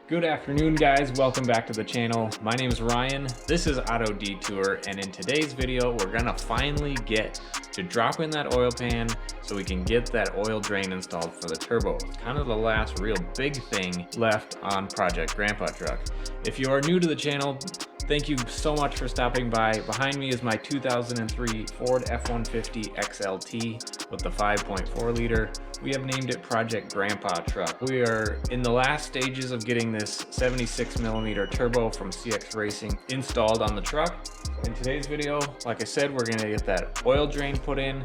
Good afternoon, guys. Welcome back to the channel. My name is Ryan. This is Auto Detour, and in today's video, we're gonna finally get to drop in that oil pan so we can get that oil drain installed for the turbo. Kind of the last real big thing left on Project Grandpa Truck. If you are new to the channel, thank you so much for stopping by. Behind me is my 2003 Ford F150 XLT with the 5.4 liter. We have named it Project Grandpa Truck. We are in the last stages of getting this 76mm turbo from CX Racing installed on the truck. In today's video, like I said, we're gonna get that oil drain put in.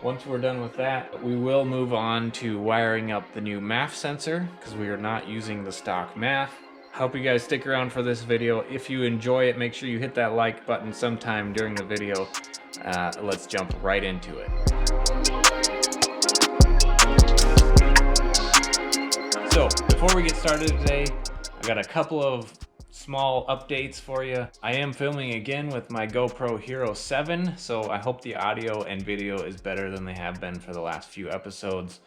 Once we're done with that, we will move on to wiring up the new MAF sensor because we are not using the stock MAF. Hope you guys stick around for this video. If you enjoy it, make sure you hit that like button sometime during the video. Let's jump right into it. So before we get started today, I got a couple of small updates for you. I am filming again with my GoPro Hero 7, so I hope the audio and video is better than they have been for the last few episodes.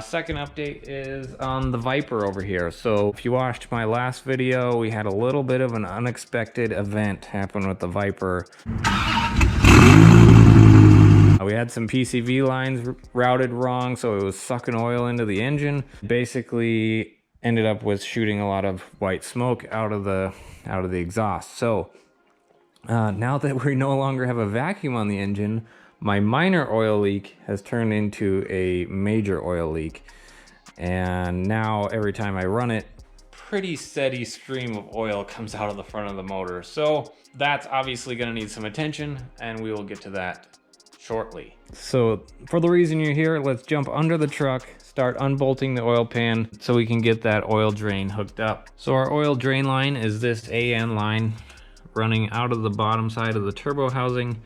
Second update is on the Viper over here. So if you watched my last video, we had a little bit of an unexpected event happen with the Viper. We had some PCV lines routed wrong, so it was sucking oil into the engine. Basically ended up with shooting a lot of white smoke out of the exhaust. So now that we no longer have a vacuum on the engine, my minor oil leak has turned into a major oil leak. And now every time I run it, pretty steady stream of oil comes out of the front of the motor. So that's obviously gonna need some attention, and we will get to that shortly. So for the reason you're here, let's jump under the truck, start unbolting the oil pan so we can get that oil drain hooked up. So our oil drain line is this AN line running out of the bottom side of the turbo housing.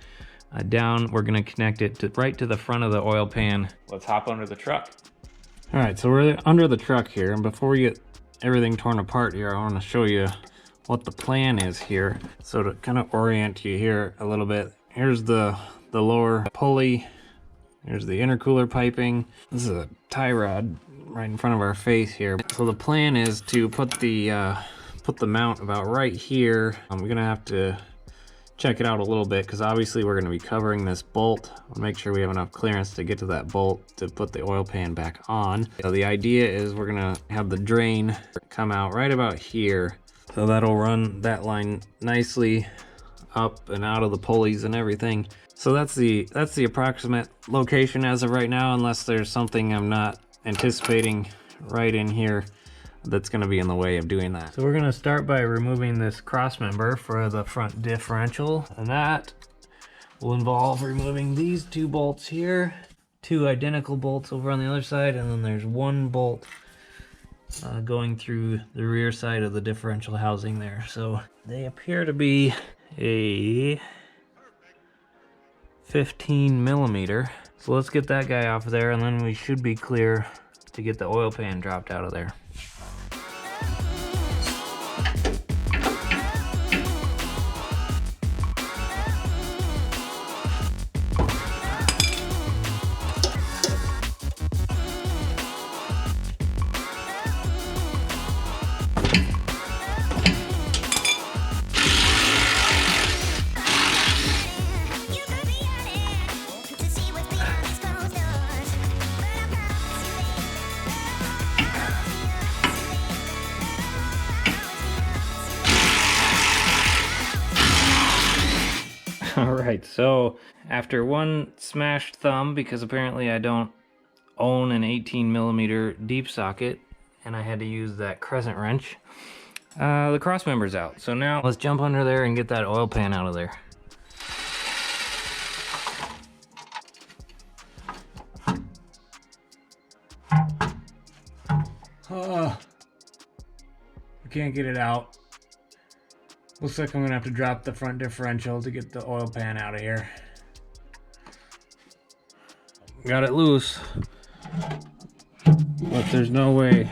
Down, we're gonna connect it right to the front of the oil pan. Let's hop under the truck. All right, so we're under the truck here, and before we get everything torn apart here, I wanna show you what the plan is here. So to kind of orient you here a little bit, here's the lower pulley. Here's the intercooler piping. This is a tie rod right in front of our face here. So the plan is to put the mount about right here. I'm gonna have to check it out a little bit because obviously we're gonna be covering this bolt. I'll make sure we have enough clearance to get to that bolt to put the oil pan back on. So the idea is we're gonna have the drain come out right about here. So that'll run that line nicely up and out of the pulleys and everything. So that's the approximate location as of right now, unless there's something I'm not anticipating right in here that's going to be in the way of doing that. So we're going to start by removing this cross member for the front differential, and that will involve removing these two bolts here, two identical bolts over on the other side, and then there's one bolt going through the rear side of the differential housing there. So they appear to be a 15mm. So let's get that guy off of there, and then we should be clear to get the oil pan dropped out of there. Alright, so after one smashed thumb, because apparently I don't own an 18mm deep socket, and I had to use that crescent wrench, the cross member's out. So now let's jump under there and get that oil pan out of there. I can't get it out. Looks like I'm gonna have to drop the front differential to get the oil pan out of here. Got it loose, but there's no way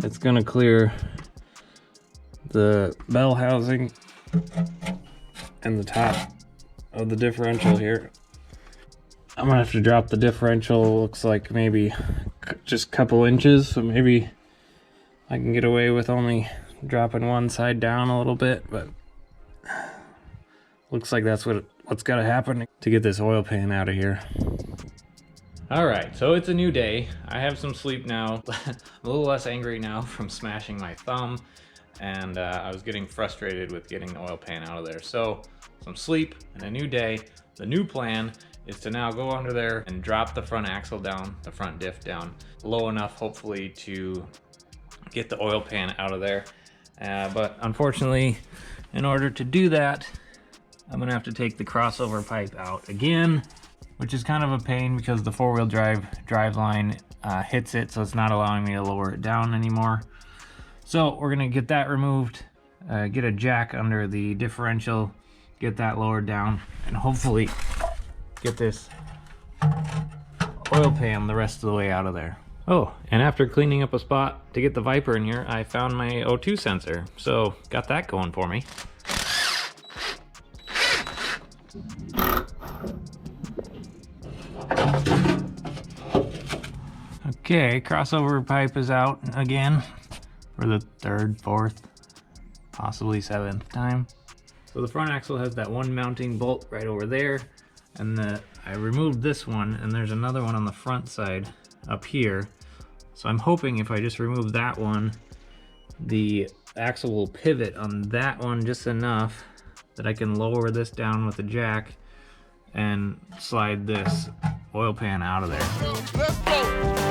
it's gonna clear the bell housing and the top of the differential here. I'm gonna have to drop the differential, looks like maybe just a couple inches, so maybe I can get away with only dropping one side down a little bit, but looks like that's what's got to happen to get this oil pan out of here. All right, so it's a new day. I have some sleep now. I'm a little less angry now from smashing my thumb, and I was getting frustrated with getting the oil pan out of there. So some sleep and a new day. The new plan is to now go under there and drop the front axle down, the front diff down, low enough hopefully to get the oil pan out of there. But unfortunately, in order to do that, I'm gonna have to take the crossover pipe out again, which is kind of a pain because the four-wheel drive line hits it, so it's not allowing me to lower it down anymore. So we're gonna get that removed, get a jack under the differential, get that lowered down, and hopefully get this oil pan the rest of the way out of there. Oh, and after cleaning up a spot to get the Viper in here, I found my O2 sensor, so got that going for me. Okay, crossover pipe is out again for the third, fourth, possibly seventh time. So the front axle has that one mounting bolt right over there, and I removed this one, and there's another one on the front side up here. So I'm hoping if I just remove that one, the axle will pivot on that one just enough that I can lower this down with the jack and slide this oil pan out of there. Let's go.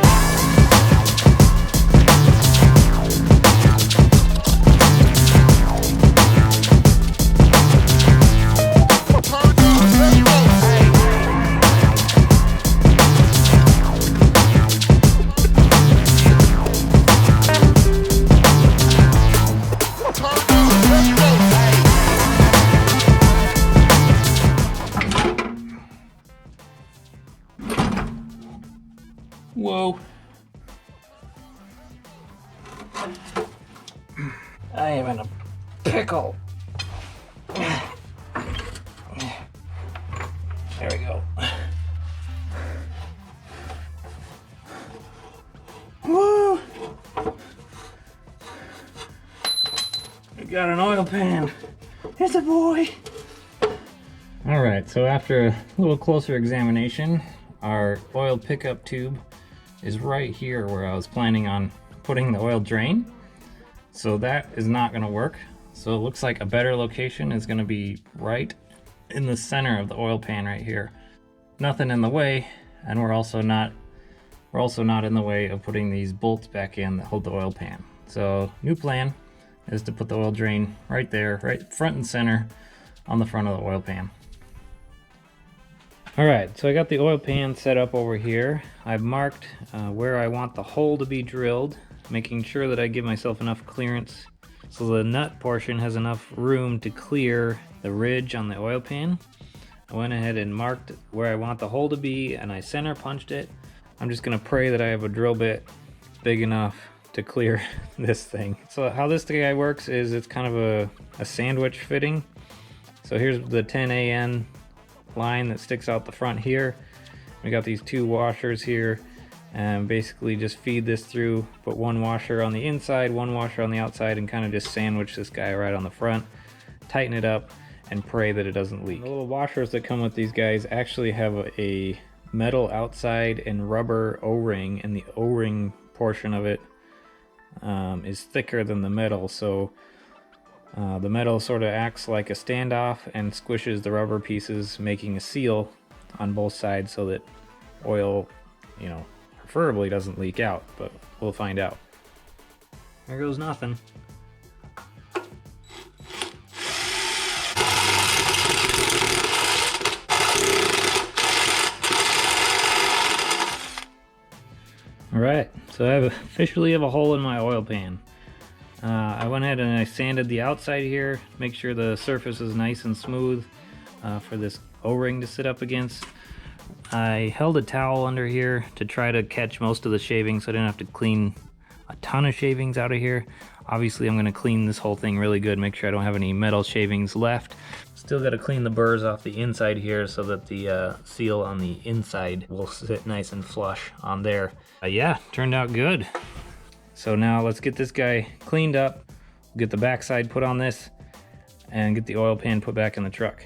Whoa. I am in a pickle. There we go. Woo! We got an oil pan. It's a boy. All right, so after a little closer examination, our oil pickup tube is right here where I was planning on putting the oil drain. So that is not gonna work. So it looks like a better location is gonna be right in the center of the oil pan right here. Nothing in the way, and we're also not in the way of putting these bolts back in that hold the oil pan. So new plan is to put the oil drain right there, right front and center on the front of the oil pan. All right, so I got the oil pan set up over here. I've marked where I want the hole to be drilled, making sure that I give myself enough clearance so the nut portion has enough room to clear the ridge on the oil pan. I went ahead and marked where I want the hole to be, and I center punched it. I'm just gonna pray that I have a drill bit big enough to clear this thing. So how this guy works is it's kind of a sandwich fitting. So here's the 10 AN line that sticks out the front here. We got these two washers here, and basically just feed this through, put one washer on the inside, one washer on the outside, and kind of just sandwich this guy right on the front, tighten it up, and pray that it doesn't leak. The little washers that come with these guys actually have a metal outside and rubber O-ring, and the O-ring portion of it is thicker than the metal, so the metal sort of acts like a standoff and squishes the rubber pieces, making a seal on both sides so that oil, you know, preferably doesn't leak out, but we'll find out. There goes nothing. All right, so I officially have a hole in my oil pan. I went ahead and I sanded the outside here, make sure the surface is nice and smooth for this O-ring to sit up against. I held a towel under here to try to catch most of the shavings so I didn't have to clean a ton of shavings out of here. Obviously I'm going to clean this whole thing really good, make sure I don't have any metal shavings left. Still got to clean the burrs off the inside here so that the seal on the inside will sit nice and flush on there. Yeah, turned out good. So now let's get this guy cleaned up, get the backside put on this and get the oil pan put back in the truck.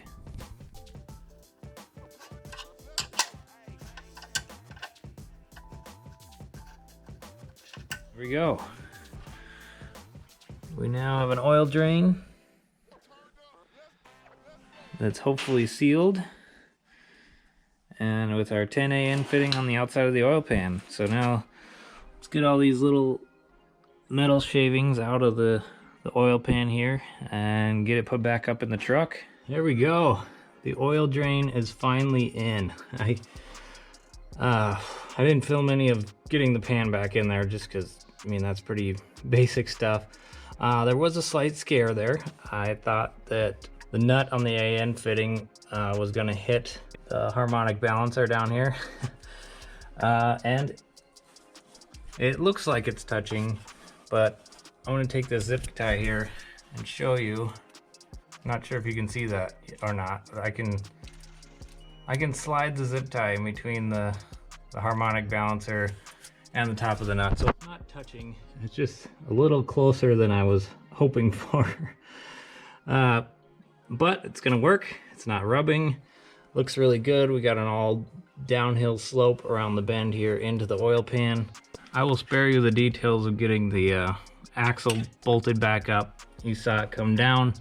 Here we go. We now have an oil drain that's hopefully sealed, and with our 10 AN fitting on the outside of the oil pan. So now let's get all these little metal shavings out of the oil pan here and get it put back up in the truck. There we go. The oil drain is finally in. I didn't film any of getting the pan back in there just because, I mean, that's pretty basic stuff. There was a slight scare there. I thought that the nut on the AN fitting was gonna hit the harmonic balancer down here. And it looks like it's touching, but I'm gonna take this zip tie here and show you. Not sure if you can see that or not, but I can slide the zip tie in between the harmonic balancer and the top of the nut. So it's not touching, it's just a little closer than I was hoping for. But it's gonna work, it's not rubbing. Looks really good. We got an all downhill slope around the bend here into the oil pan. I will spare you the details of getting the axle bolted back up. You saw it come down.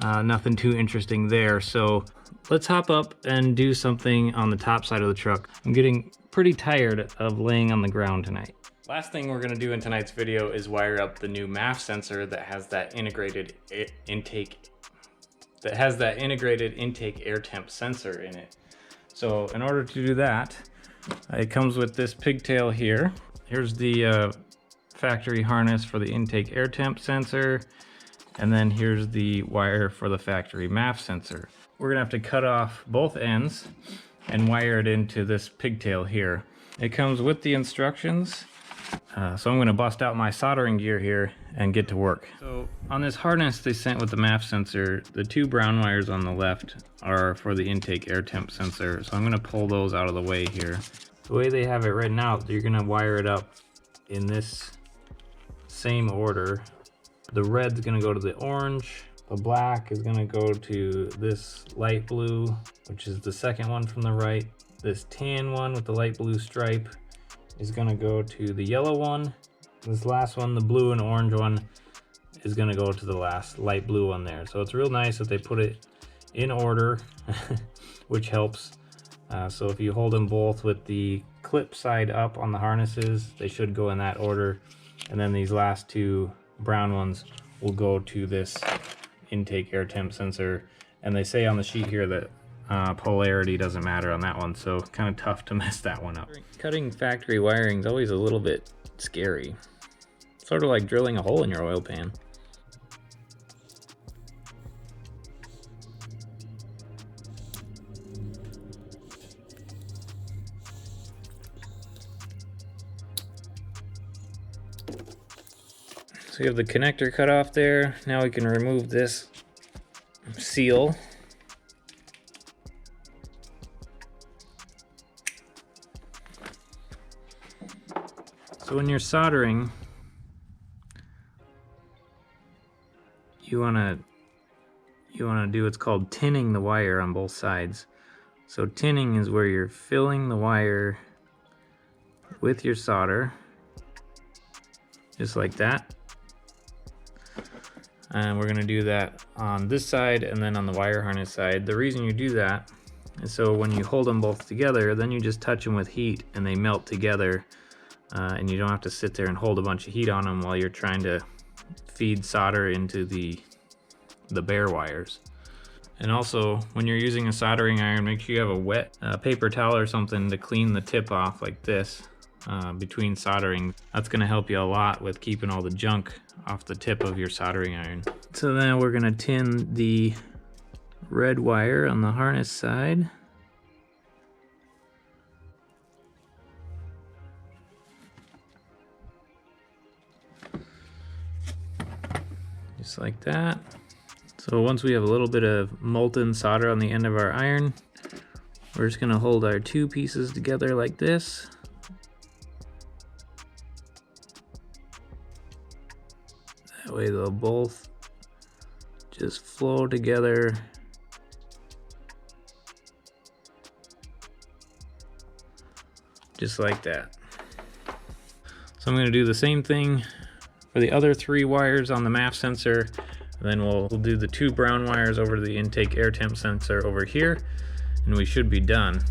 Nothing too interesting there. So let's hop up and do something on the top side of the truck. I'm getting pretty tired of laying on the ground tonight. Last thing we're gonna do in tonight's video is wire up the new MAF sensor that has that integrated intake air temp sensor in it. So in order to do that, it comes with this pigtail here. Here's the factory harness for the intake air temp sensor. And then here's the wire for the factory MAF sensor. We're gonna have to cut off both ends and wire it into this pigtail here. It comes with the instructions. So I'm gonna bust out my soldering gear here and get to work. So on this harness they sent with the MAF sensor, the two brown wires on the left are for the intake air temp sensor. So I'm gonna pull those out of the way here. The way they have it written out, you're gonna wire it up in this same order. The red's gonna go to the orange, the black is gonna go to this light blue, which is the second one from the right. This tan one with the light blue stripe is gonna go to the yellow one. This last one, the blue and orange one, is gonna go to the last light blue one there. So it's real nice that they put it in order, which helps. So if you hold them both with the clip side up on the harnesses, they should go in that order. And then these last two brown ones will go to this intake air temp sensor. And they say on the sheet here that polarity doesn't matter on that one, so kind of tough to mess that one up. Cutting factory wiring is always a little bit scary. Sort of like drilling a hole in your oil pan. So you have the connector cut off there. Now we can remove this seal. So when you're soldering, you wanna do what's called tinning the wire on both sides. So tinning is where you're filling the wire with your solder, just like that. And we're gonna do that on this side and then on the wire harness side. The reason you do that is so when you hold them both together, then you just touch them with heat and they melt together. And you don't have to sit there and hold a bunch of heat on them while you're trying to feed solder into the bare wires. And also, when you're using a soldering iron, make sure you have a wet paper towel or something to clean the tip off like this between soldering. That's gonna help you a lot with keeping all the junk off the tip of your soldering iron. So now we're gonna tin the red wire on the harness side. Just like that. So once we have a little bit of molten solder on the end of our iron, we're just gonna hold our two pieces together like this. That way they'll both just flow together. Just like that. So I'm going to do the same thing for the other 3 wires on the MAF sensor. And then we'll do the 2 brown wires over to the intake air temp sensor over here, and we should be done.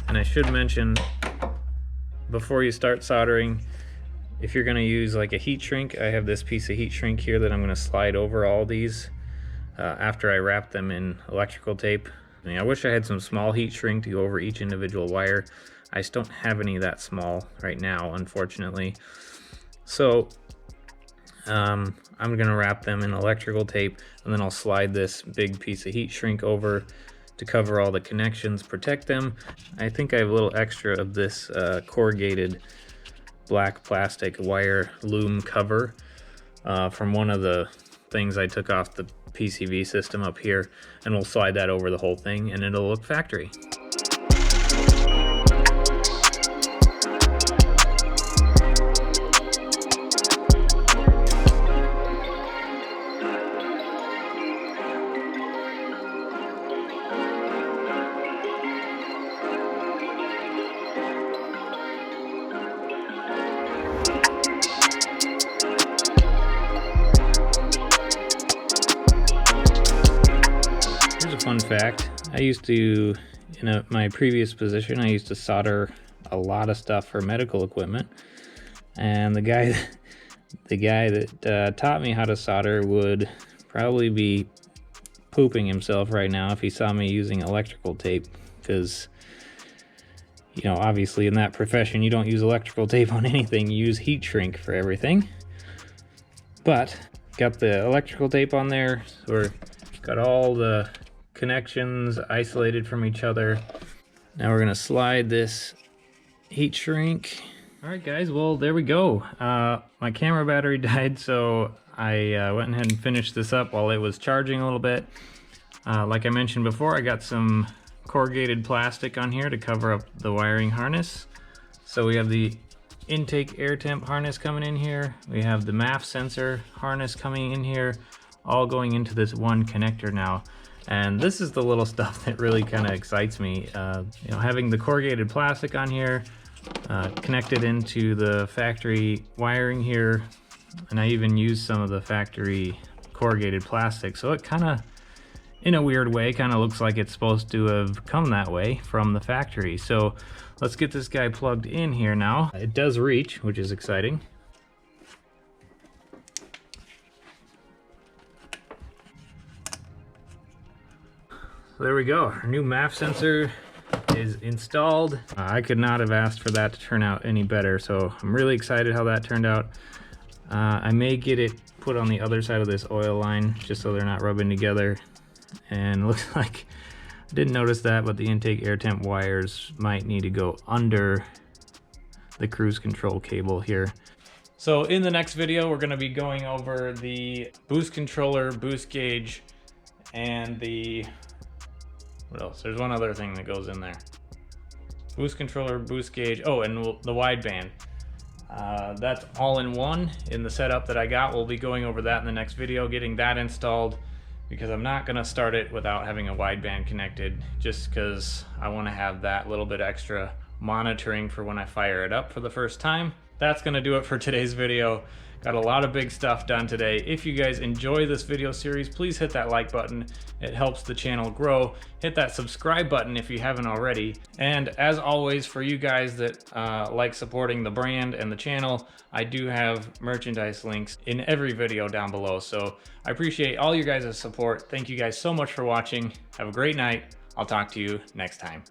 And I should mention, before you start soldering, if you're going to use like a heat shrink, I have this piece of heat shrink here that I'm going to slide over all these after I wrap them in electrical tape. I mean, I wish I had some small heat shrink to go over each individual wire. I just don't have any that small right now, unfortunately. So I'm going to wrap them in electrical tape, and then I'll slide this big piece of heat shrink over to cover all the connections, protect them. I think I have a little extra of this corrugated black plastic wire loom cover from one of the things I took off the PCV system up here, and we'll slide that over the whole thing and it'll look factory. Fun fact, I used to, in my previous position, I used to solder a lot of stuff for medical equipment, and the guy that taught me how to solder would probably be pooping himself right now if he saw me using electrical tape, because, you know, obviously in that profession you don't use electrical tape on anything, you use heat shrink for everything. But got the electrical tape on there, so we're got all the connections isolated from each other. Now we're gonna slide this heat shrink. All right guys, well there we go. My camera battery died, so I went ahead and finished this up while it was charging a little bit. Like I mentioned before, I got some corrugated plastic on here to cover up the wiring harness. So we have the intake air temp harness coming in here, we have the MAF sensor harness coming in here, all going into this one connector now. And this is the little stuff that really kind of excites me. You know, having the corrugated plastic on here, connected into the factory wiring here, and I even used some of the factory corrugated plastic. So it kind of, in a weird way, kind of looks like it's supposed to have come that way from the factory. So let's get this guy plugged in here now. It does reach, which is exciting. So there we go, our new MAF sensor is installed. I could not have asked for that to turn out any better, so I'm really excited how that turned out. I may get it put on the other side of this oil line just so they're not rubbing together. And it looks like, I didn't notice that, but the intake air temp wires might need to go under the cruise control cable here. So in the next video, we're gonna be going over the boost controller, boost gauge, and the, what else? There's one other thing that goes in there. Boost controller, boost gauge, oh, and the wideband. That's all in one in the setup that I got. We'll be going over that in the next video, getting that installed, because I'm not gonna start it without having a wideband connected, just because I wanna have that little bit extra monitoring for when I fire it up for the first time. That's gonna do it for today's video. Got a lot of big stuff done today. If you guys enjoy this video series, please hit that like button. It helps the channel grow. Hit that subscribe button if you haven't already. And as always, for you guys that like supporting the brand and the channel, I do have merchandise links in every video down below. So I appreciate all you guys' support. Thank you guys so much for watching. Have a great night. I'll talk to you next time.